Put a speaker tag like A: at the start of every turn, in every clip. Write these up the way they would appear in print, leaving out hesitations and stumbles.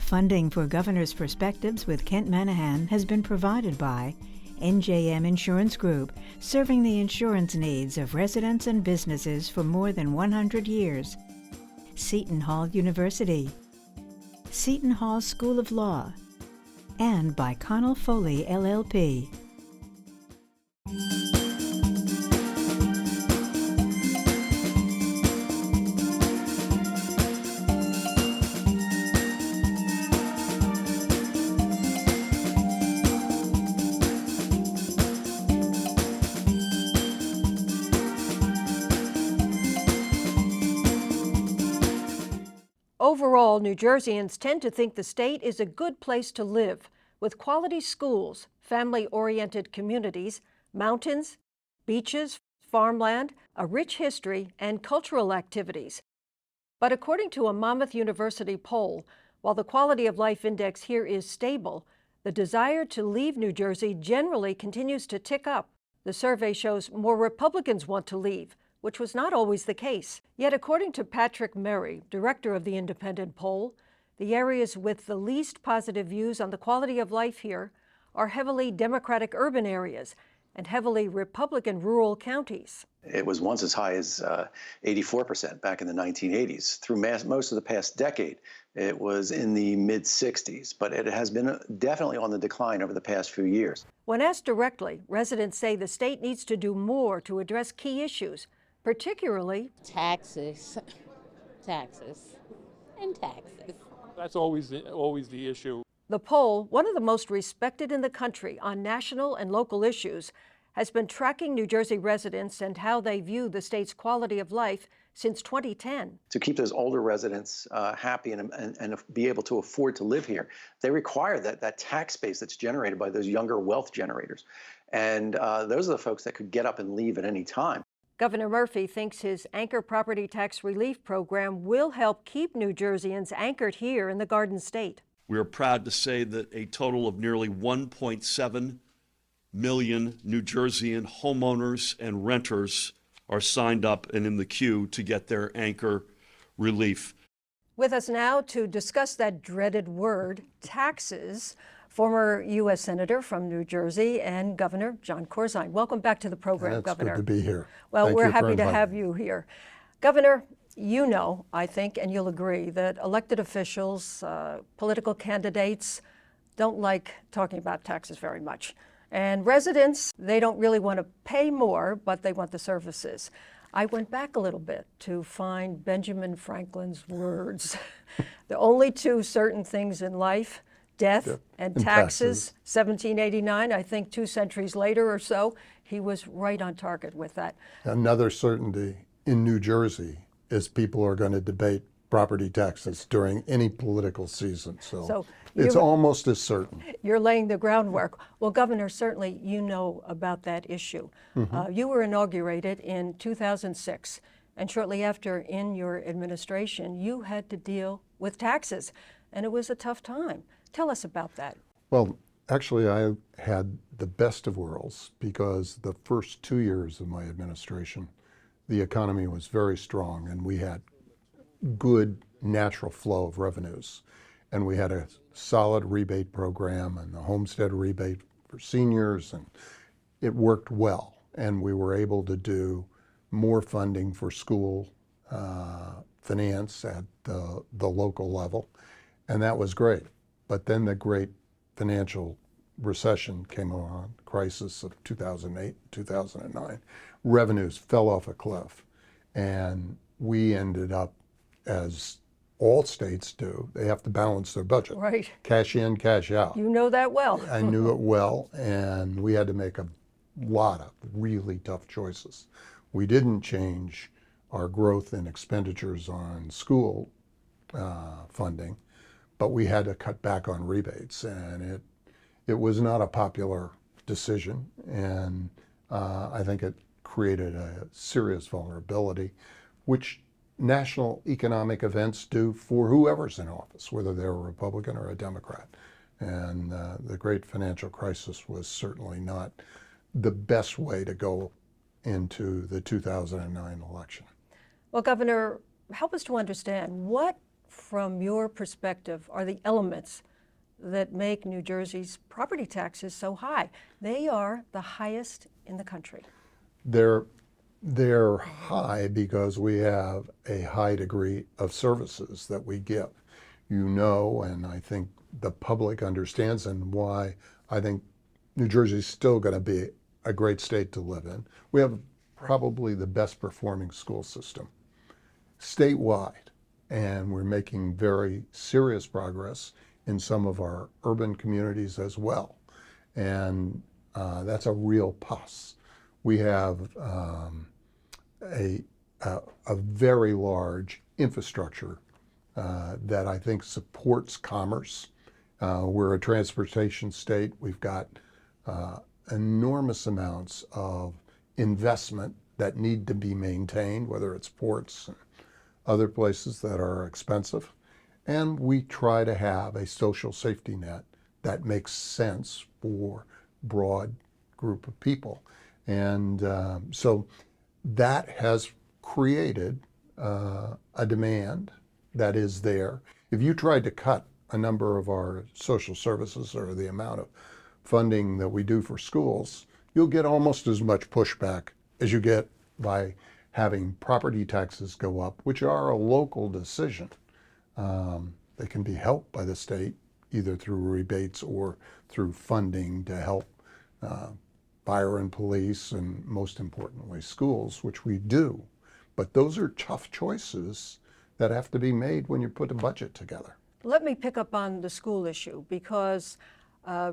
A: Funding for Governor's Perspectives with Kent Manahan has been provided by NJM Insurance Group, serving the insurance needs of residents and businesses for more than 100 years. Seton Hall University, Seton Hall School of Law, and by Connell Foley, LLP.
B: Overall, New Jerseyans tend to think the state is a good place to live, with quality schools, family-oriented communities, mountains, beaches, farmland, a rich history, and cultural activities. But according to a Monmouth University poll, while the quality of life index here is stable, the desire to leave New Jersey generally continues to tick up. The survey shows more Republicans want to leave, which was not always the case. Yet according to Patrick Merry, director of the independent poll, the areas with the least positive views on the quality of life here are heavily Democratic urban areas and heavily Republican rural counties.
C: It was once as high as 84% back in the 1980s. Through most of the past decade, it was in the mid-60s, but it has been definitely on the decline over the past few years.
B: When asked directly, residents say the state needs to do more to address key issues, particularly
D: taxes.
E: That's always the issue.
B: The poll, one of the most respected in the country on national and local issues, has been tracking New Jersey residents and how they view the state's quality of life since 2010.
C: To keep those older residents happy and be able to afford to live here, they require that tax base that's generated by those younger wealth generators. And those are the folks that could get up and leave at any time.
B: Governor Murphy thinks his anchor property tax relief program will help keep New Jerseyans anchored here in the Garden State.
F: We are proud to say that a total of nearly 1.7 million New Jerseyan homeowners and renters are signed up and in the queue to get their anchor relief.
B: With us now to discuss that dreaded word, taxes, former U.S. Senator from New Jersey and Governor Jon Corzine. Welcome back to the program, Governor.
G: It's good to be here.
B: Well, we're happy to have you here. Governor, you know, I think, and you'll agree, that elected officials, political candidates don't like talking about taxes very much. And residents, they don't really want to pay more, but they want the services. I went back a little bit to find Benjamin Franklin's words. The only two certain things in life, death and taxes. 1789, I think 2 centuries later or so, he was right on target with that.
G: Another certainty in New Jersey is people are going to debate property taxes during any political season. So it's almost as certain.
B: You're laying the groundwork. Well, Governor, certainly you know about that issue. You were inaugurated in 2006, and shortly after in your administration, you had to deal with taxes, and it was a tough time. Tell us about that.
G: Well, actually, I had the best of worlds because the first 2 years of my administration, the economy was very strong and we had good natural flow of revenues. And we had a solid rebate program and the homestead rebate for seniors, and it worked well. And we were able to do more funding for school finance at the local level, and that was great. But then the great financial recession came on, crisis of 2008, 2009. Revenues fell off a cliff, and we ended up, as all states do, they have to balance their budget.
B: Right.
G: Cash in, cash out.
B: You know that well.
G: I knew it well, and we had to make a lot of really tough choices. We didn't change our growth in expenditures on school funding, but we had to cut back on rebates, and it was not a popular decision, and I think it created a serious vulnerability, which national economic events do for whoever's in office, whether they're a Republican or a Democrat. And the great financial crisis was certainly not the best way to go into the 2009 election.
B: Well, Governor, help us to understand, what from your perspective, are the elements that make New Jersey's property taxes so high? They are the highest in the country.
G: They're high because we have a high degree of services that we give. You know, and I think the public understands, and why I think New Jersey's still going to be a great state to live in. We have probably the best performing school system statewide, and we're making very serious progress in some of our urban communities as well. And that's a real plus. We have a very large infrastructure that I think supports commerce. We're a transportation state. We've got enormous amounts of investment that need to be maintained, whether it's ports and other places that are expensive. And we try to have a social safety net that makes sense for broad group of people. And so that has created a demand that is there. If you tried to cut a number of our social services or the amount of funding that we do for schools, you'll get almost as much pushback as you get by having property taxes go up, which are a local decision. They can be helped by the state, either through rebates or through funding to help fire and police, and most importantly, schools, which we do. But those are tough choices that have to be made when you put a budget together.
B: Let me pick up on the school issue, because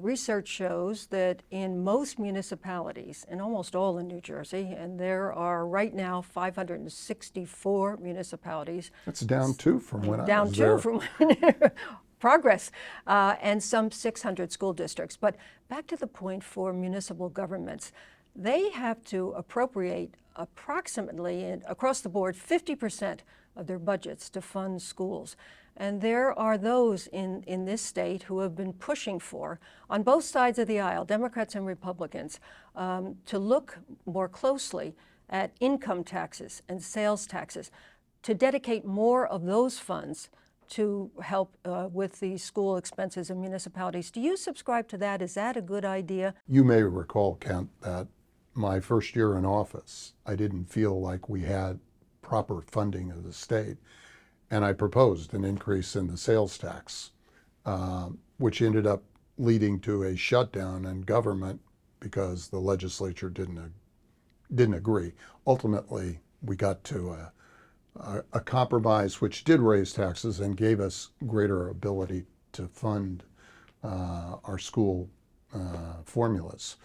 B: research shows that in most municipalities, and almost all in New Jersey, and there are right now 564 municipalities.
G: That's down two from when I was there.
B: Down two from when progress, and some 600 school districts. But back to the point for municipal governments, they have to appropriate approximately, across the board, 50% of their budgets to fund schools. And there are those in this state who have been pushing for, on both sides of the aisle, Democrats and Republicans, to look more closely at income taxes and sales taxes, to dedicate more of those funds to help with the school expenses in municipalities. Do you subscribe to that? Is that a good idea?
G: You may recall, Kent, that my first year in office, I didn't feel like we had proper funding of the state. And I proposed an increase in the sales tax, which ended up leading to a shutdown in government because the legislature didn't agree. Ultimately, we got to a compromise which did raise taxes and gave us greater ability to fund our school formulas.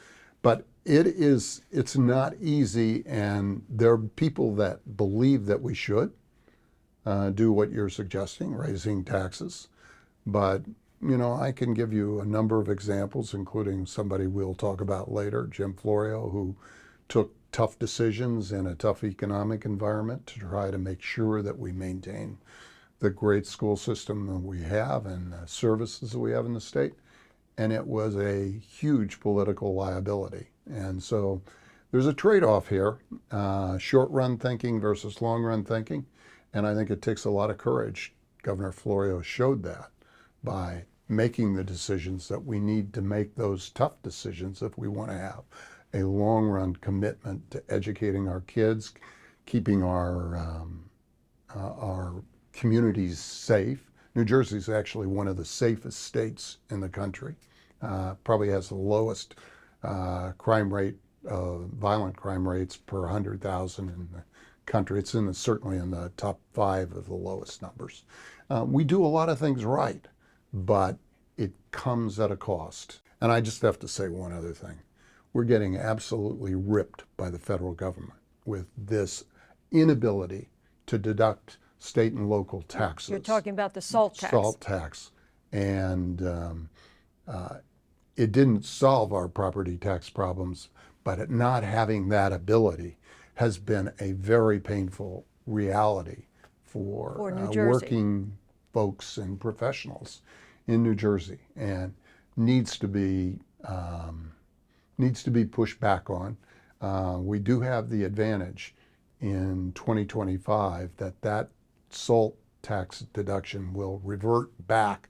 G: But it's not easy, and there are people that believe that we should do what you're suggesting, raising taxes. But, you know, I can give you a number of examples, including somebody we'll talk about later, Jim Florio, who took tough decisions in a tough economic environment to try to make sure that we maintain the great school system that we have and the services that we have in the state. And it was a huge political liability. And so there's a trade-off here, short-run thinking versus long-run thinking. And I think it takes a lot of courage. Governor Florio showed that by making the decisions that we need to make, those tough decisions if we want to have a long-run commitment to educating our kids, keeping our communities safe. New Jersey is actually one of the safest states in the country. Probably has the lowest crime rate, violent crime rates per 100,000 in the country. It's certainly in the top 5 of the lowest numbers. We do a lot of things right, but it comes at a cost. And I just have to say one other thing. We're getting absolutely ripped by the federal government with this inability to deduct state and local taxes.
B: You're talking about the SALT tax.
G: SALT tax. And it didn't solve our property tax problems, but not having that ability has been a very painful reality for working folks and professionals in New Jersey, and needs to be pushed back on. We do have the advantage in 2025 that SALT tax deduction will revert back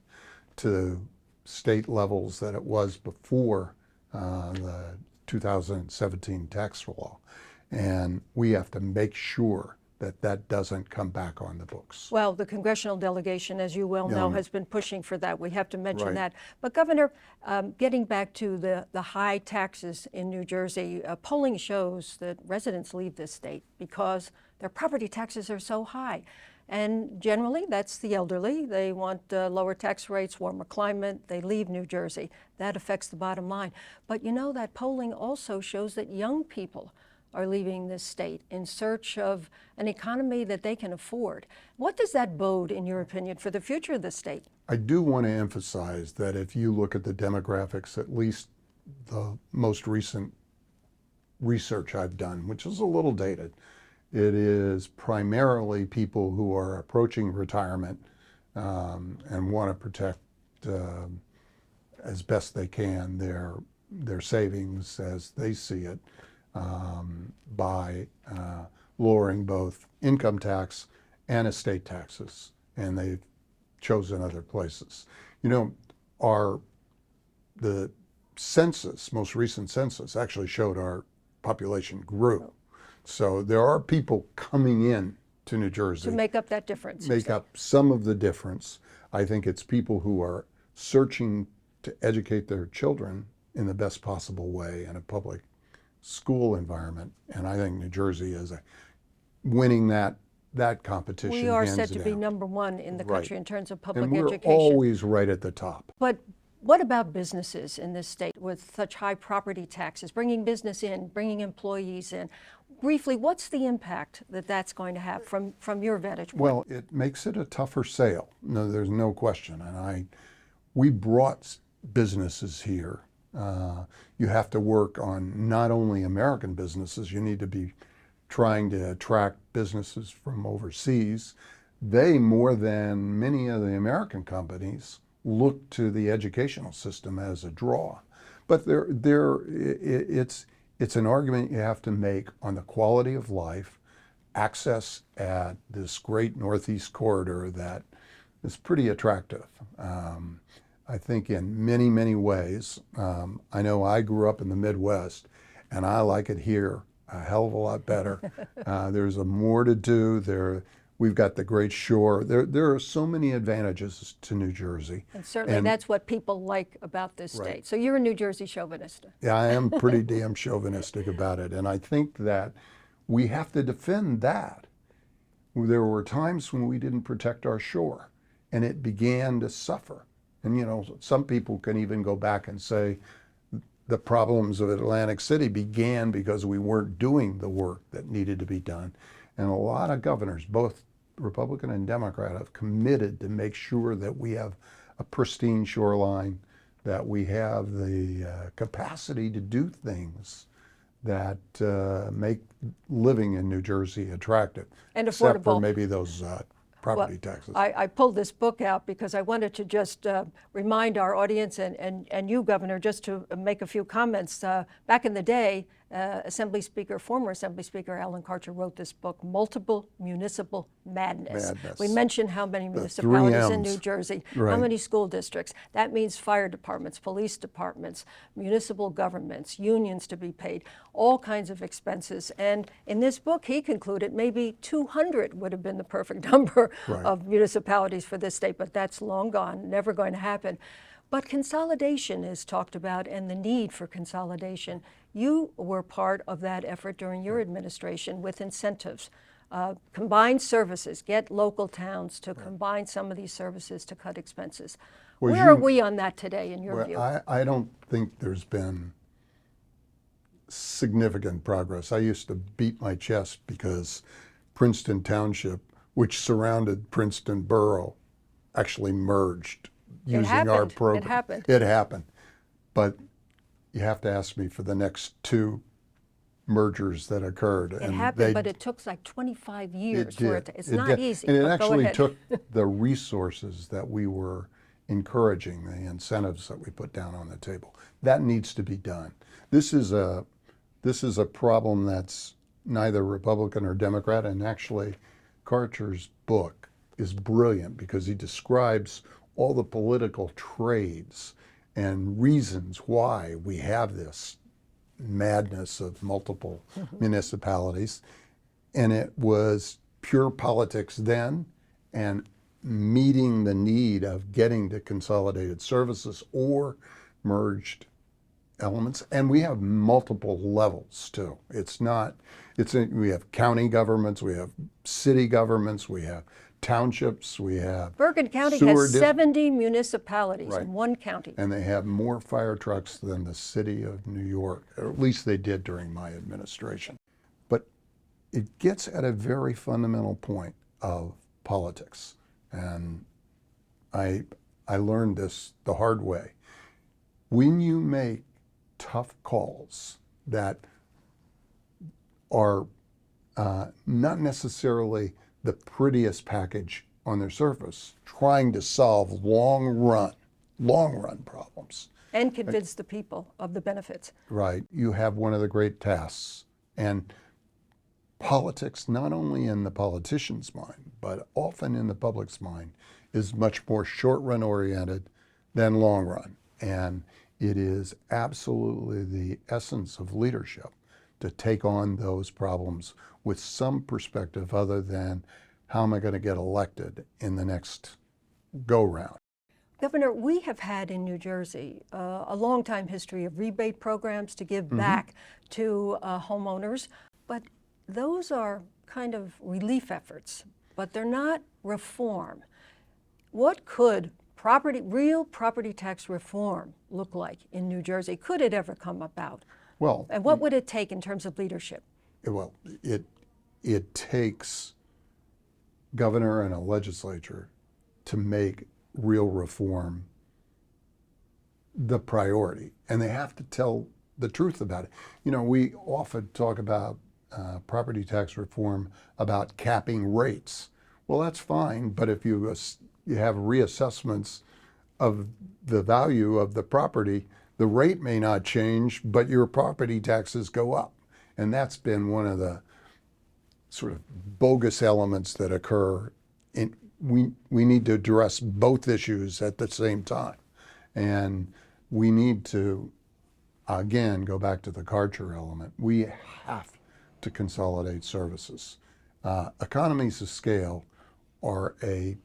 G: to state levels that it was before the 2017 tax law. And we have to make sure that that doesn't come back on the books.
B: Well, the congressional delegation, as you well know,
G: Yeah.
B: has been pushing for that. We have to mention
G: Right.
B: that. But Governor, getting back to the high taxes in New Jersey, polling shows that residents leave this state because their property taxes are so high. And generally, that's the elderly. They want lower tax rates, warmer climate. They leave New Jersey. That affects the bottom line. But you know, that polling also shows that young people are leaving this state in search of an economy that they can afford. What does that bode, in your opinion, for the future of the state?
G: I do want to emphasize that if you look at the demographics, at least the most recent research I've done, which is a little dated, it is primarily people who are approaching retirement and want to protect as best they can their savings as they see it by lowering both income tax and estate taxes, and they've chosen other places. You know, the census, most recent census, actually showed our population grew. So there are people coming in to New Jersey
B: To make up that difference. you
G: make
B: say.
G: up some of the difference. I think it's people who are searching to educate their children in the best possible way in a public school environment, and I think New Jersey is winning that competition.
B: We are
G: hands
B: set to be
G: down.
B: #1 in the
G: Right.
B: country in terms of public
G: And we're
B: education.
G: always right at the top.
B: But what about businesses in this state with such high property taxes, bringing business in, bringing employees in? Briefly, what's the impact that that's going to have from your vantage point?
G: Well, it makes it a tougher sale. No, there's no question. And we brought businesses here. You have to work on not only American businesses, you need to be trying to attract businesses from overseas. They, more than many of the American companies, look to the educational system as a draw. But it's an argument you have to make on the quality of life, access at this great Northeast corridor that is pretty attractive. I think in many, many ways. I know I grew up in the Midwest, and I like it here a hell of a lot better. There's more to do. We've got the great shore. There are so many advantages to New Jersey.
B: And certainly that's what people like about this state.
G: Right.
B: So you're a New Jersey chauvinist.
G: Yeah, I am pretty damn chauvinistic about it, and I think that we have to defend that. There were times when we didn't protect our shore, and it began to suffer. And you know, some people can even go back and say the problems of Atlantic City began because we weren't doing the work that needed to be done. And a lot of governors, both Republican and Democrat, have committed to make sure that we have a pristine shoreline, that we have the capacity to do things that make living in New Jersey attractive.
B: And
G: except for
B: affordable.
G: maybe those property taxes.
B: I pulled this book out because I wanted to just remind our audience and you, Governor, just to make a few comments. Back in the day, former Assembly Speaker Alan Karcher wrote this book, Multiple Municipal Madness. We mentioned how many municipalities in New Jersey, how many school districts. That means fire departments, police departments, municipal governments, unions to be paid, all kinds of expenses. And in this book, he concluded maybe 200 would have been the perfect number of municipalities for this state, but that's long gone, never going to happen. But consolidation is talked about and the need for consolidation. You were part of that effort during your administration with incentives. Combine services, get local towns to combine some of these services to cut expenses. Where are we on that today in your view?
G: I don't think there's been significant progress. I used to beat my chest because Princeton Township, which surrounded Princeton Borough, actually merged using our program.
B: It happened.
G: It happened. But you have to ask me for the next two mergers that occurred.
B: It happened, but it took like 25 years for it to, it's not easy.
G: And it
B: but
G: actually
B: go ahead.
G: took the resources that we were encouraging, the incentives that we put down on the table. That needs to be done. This is a problem that's neither Republican or Democrat, and actually Karcher's book is brilliant because he describes all the political trades and reasons why we have this madness of multiple municipalities. And it was pure politics then, and meeting the need of getting to consolidated services or merged elements. And we have multiple levels too. We have county governments, we have city governments, we have townships, we have
B: Bergen County
G: sewer
B: has 70 municipalities
G: Right.
B: in one county.
G: and they have more fire trucks than the city of New York, or at least they did during my administration. But it gets at a very fundamental point of politics. And I learned this the hard way. When you make tough calls that are not necessarily the prettiest package on their surface, trying to solve long run problems.
B: And convince the people of the benefits.
G: Right. You have one of the great tasks. And politics, not only in the politician's mind, but often in the public's mind, is much more short run oriented than long run. And it is absolutely the essence of leadership to take on those problems with some perspective other than how am I going to get elected in the next go round.
B: Governor, we have had in New Jersey a long time history of rebate programs to give back to homeowners, but those are kind of relief efforts, but they're not reform. What could real property tax reform look like in New Jersey? Could it ever come about?
G: Well,
B: And what would it take in terms of leadership?
G: well, it takes governor and a legislature to make real reform the priority, and they have to tell the truth about it. You know, we often talk about property tax reform about capping rates. Well, that's fine, but if you have reassessments of the value of the property, the rate may not change, but your property taxes go up. And that's been one of the sort of bogus elements that occur. We need to address both issues at the same time. And we need to, again, go back to the culture element. We have to consolidate services. Economies of scale are a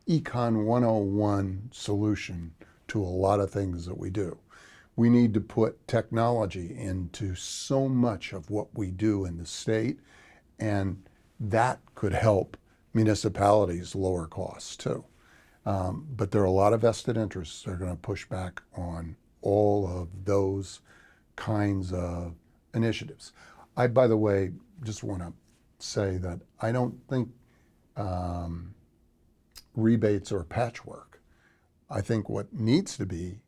G: Econ 101 solution to a lot of things that we do. We need to put technology into so much of what we do in the state, and that could help municipalities lower costs too. But there are a lot of vested interests that are going to push back on all of those kinds of initiatives. I, by the way, just want to say that I don't think rebates are patchwork. I think what needs to be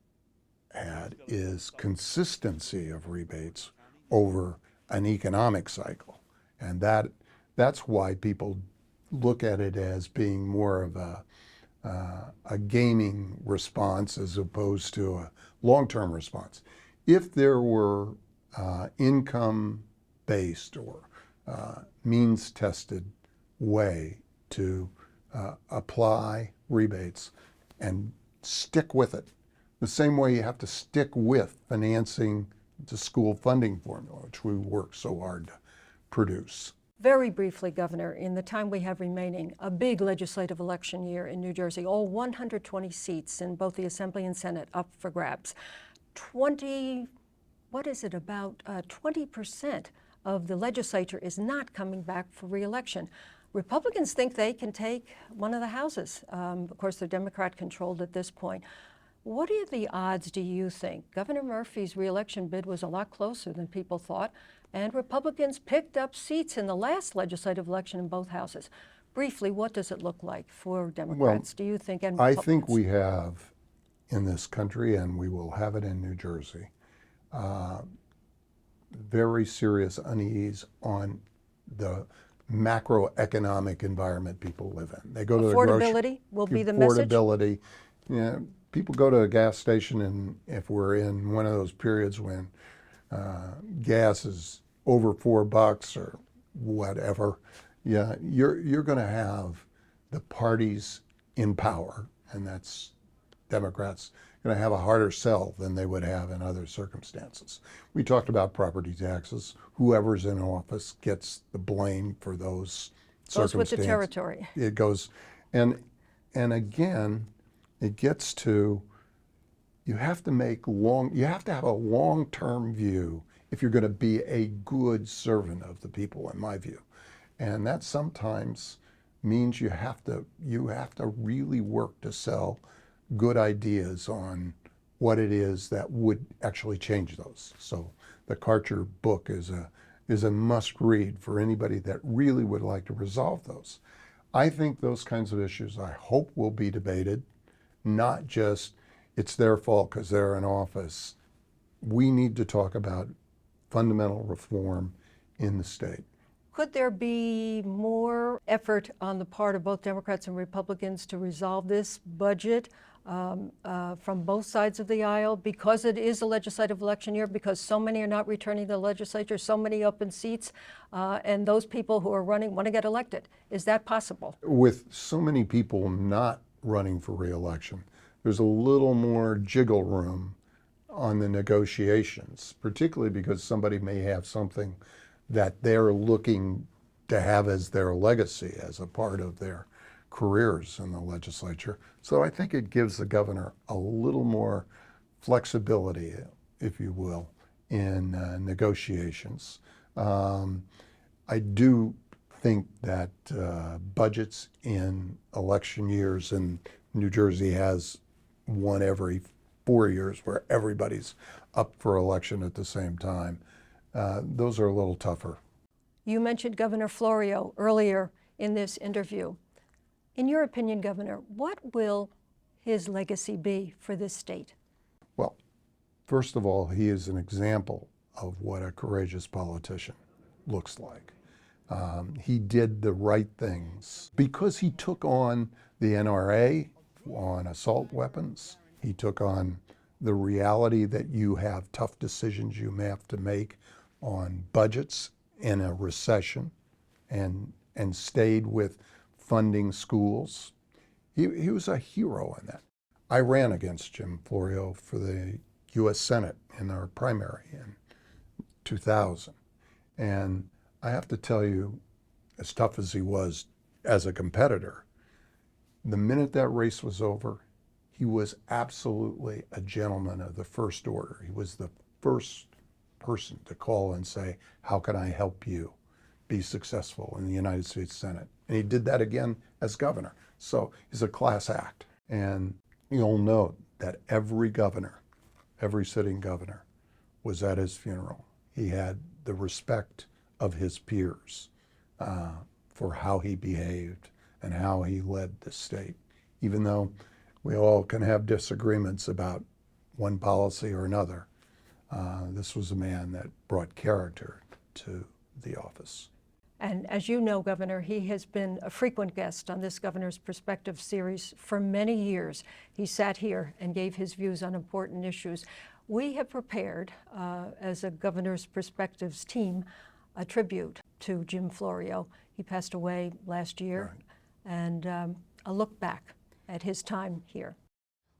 G: had is consistency of rebates over an economic cycle. And that's why people look at it as being more of a gaming response as opposed to a long-term response. If there were income-based or means-tested way to apply rebates and stick with it, the same way you have to stick with financing the school funding formula, which we work so hard to produce.
B: Very briefly, Governor, in the time we have remaining, a big legislative election year in New Jersey, all 120 seats in both the Assembly and Senate up for grabs. 20% of the legislature is not coming back for re-election. Republicans think they can take one of the houses. Of course, they're Democrat-controlled at this point. What are the odds, do you think? Governor Murphy's re-election bid was a lot closer than people thought, and Republicans picked up seats in the last legislative election in both houses. Briefly, what does it look like for Democrats, do you think, and
G: I
B: Republicans?
G: think we have in this country, and we will have it in New Jersey, very serious unease on the macroeconomic environment people live in. They go to the
B: affordability will be the message?
G: Affordability. You know, people go to a gas station, and if we're in one of those periods when gas is over $4 or whatever, yeah, you're going to have the parties in power, and that's Democrats, going to have a harder sell than they would have in other circumstances. We talked about property taxes. Whoever's in office gets the blame for those
B: Goes
G: circumstances.
B: with the territory.
G: It goes, and again, it gets to, you have to have a long-term view if you're going to be a good servant of the people, in my view. And that sometimes means you have to really work to sell good ideas on what it is that would actually change those. So the Karcher book is a must read for anybody that really would like to resolve those. I think those kinds of issues, I hope, will be debated, not just it's their fault because they're in office. We need to talk about fundamental reform in the state.
B: Could there be more effort on the part of both Democrats and Republicans to resolve this budget from both sides of the aisle, because it is a legislative election year, because so many are not returning to the legislature, so many open seats, and those people who are running want to get elected? Is that possible?
G: With so many people not running for re-election, there's a little more jiggle room on the negotiations, particularly because somebody may have something that they're looking to have as their legacy, as a part of their careers in the legislature. So I think it gives the governor a little more flexibility, if you will, in negotiations. I do think that budgets in election years, and New Jersey has one every 4 years where everybody's up for election at the same time, those are a little tougher.
B: You mentioned Governor Florio earlier in this interview. In your opinion, Governor, what will his legacy be for this state?
G: Well, first of all, he is an example of what a courageous politician looks like. He did the right things because he took on the NRA on assault weapons. He took on the reality that you have tough decisions you may have to make on budgets in a recession, and stayed with funding schools. He was a hero in that. I ran against Jim Florio for the U.S. Senate in our primary in 2000. And I have to tell you, as tough as he was as a competitor, the minute that race was over, he was absolutely a gentleman of the first order. He was the first person to call and say, how can I help you be successful in the United States Senate? And he did that again as governor. So he's a class act. And you'll note that every governor, every sitting governor, was at his funeral. He had the respect of his peers for how he behaved and how he led the state. Even though we all can have disagreements about one policy or another, this was a man that brought character to the office.
B: And as you know, Governor, he has been a frequent guest on this Governor's Perspective series for many years. He sat here and gave his views on important issues. We have prepared, as a Governor's Perspectives team, a tribute to Jim Florio. He passed away last year, right. And a look back at his time here.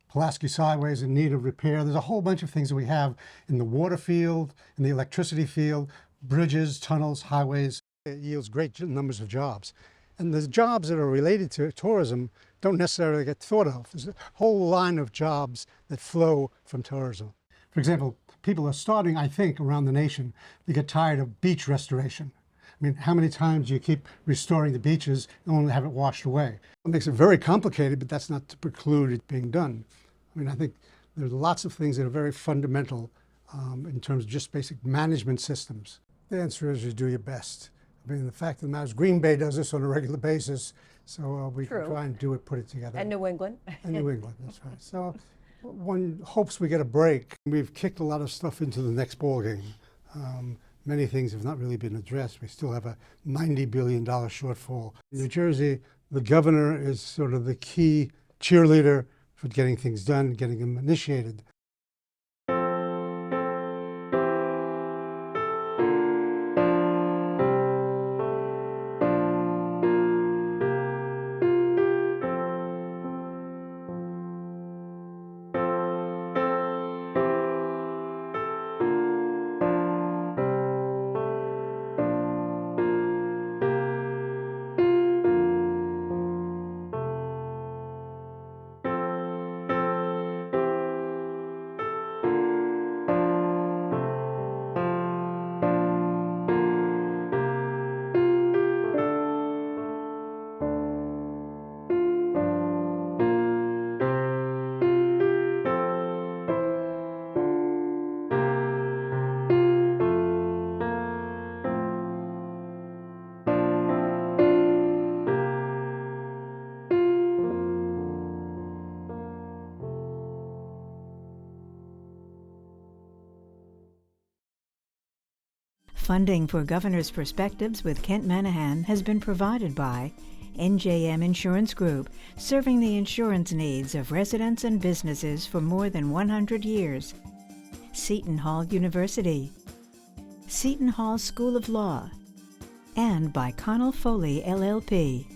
D: Pulaski Sideway is in need of repair. There's a whole bunch of things that we have in the water field, in the electricity field, bridges, tunnels, highways. It yields great numbers of jobs. And the jobs that are related to tourism don't necessarily get thought of. There's a whole line of jobs that flow from tourism. For example, people are starting, I think, around the nation to get tired of beach restoration. I mean, how many times do you keep restoring the beaches and only have it washed away? It makes it very complicated, but that's not to preclude it being done. I mean, I think there's lots of things that are very fundamental in terms of just basic management systems. The answer is you do your best. I mean, the fact of the matter is Green Bay does this on a regular basis, so we can try and do it, put it together.
B: And New England.
D: And New England, that's right. So one hopes we get a break. We've kicked a lot of stuff into the next ballgame. Many things have not really been addressed. We still have a $90 billion shortfall. In New Jersey, the governor is sort of the key cheerleader for getting things done, getting them initiated.
A: Funding for Governor's Perspectives with Kent Manahan has been provided by NJM Insurance Group, serving the insurance needs of residents and businesses for more than 100 years. Seton Hall University, Seton Hall School of Law, and by Connell Foley, LLP.